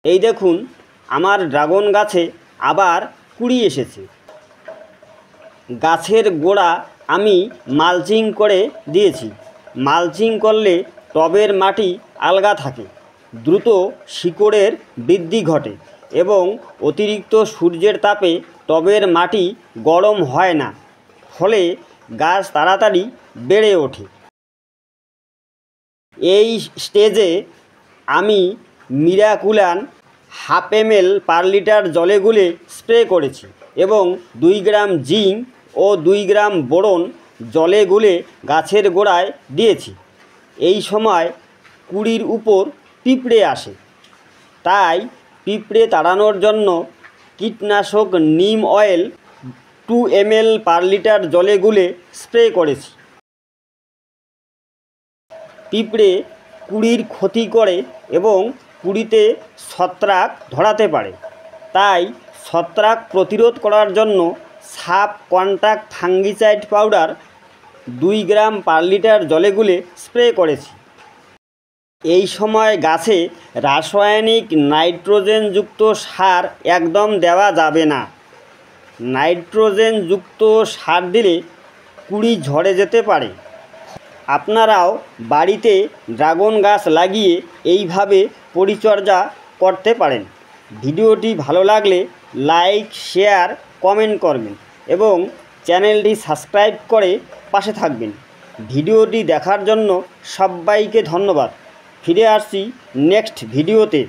এই দেখুন আমার ড্রাগন গাছে আবার কুড়ি এসেছে। গাছের গোড়া আমি মালচিং করে দিয়েছি। মালচিং করলে টবের মাটি আলগা থাকে, দ্রুত শিকড়ের বৃদ্ধি ঘটে এবং অতিরিক্ত সূর্যের তাপে টবের মাটি গরম হয় না, ফলে গাছ তাড়াতাড়ি বেড়ে ওঠে। এই স্টেজে আমি মিরাকুলান 1/2 ml পার লিটার জলে গুলে স্প্রে করেছি এবং 2 গ্রাম জিঙ্ক ও 2 গ্রাম বোরন জলে গুলে গাছের গোড়ায় দিয়েছি। এই সময় কুড়ির উপর পিঁপড়ে আসে, তাই পিঁপড়ে তাড়ানোর জন্য কীটনাশক নিম অয়েল 2 ml পার লিটার জলে গুলে স্প্রে করেছি। পিঁপড়ে কুড়ির ক্ষতি করে এবং কুড়িতে ছত্রাক ধরাতে পারে, তাই ছত্রাক প্রতিরোধ করার জন্য সাব কন্ট্যাক্ট ফাঙ্গিসাইড পাউডার 2 গ্রাম পার লিটার জলে গুলে স্প্রে করেছি। এই সময় গাছে রাসায়নিক নাইট্রোজেনযুক্ত সার একদম দেওয়া যাবে না। নাইট্রোজেনযুক্ত সার দিলে কুড়ি ঝরে যেতে পারে। আপনারাও বাড়িতে ড্রাগন গাছ লাগিয়ে এইভাবে পরিচর্যা করতে পারেন। ভিডিওটি ভালো লাগলে লাইক, শেয়ার, কমেন্ট করবেন এবং চ্যানেলটি সাবস্ক্রাইব করে পাশে থাকবেন। ভিডিওটি দেখার জন্য সবাইকে ধন্যবাদ। ফিরে আসছি নেক্সট ভিডিওতে।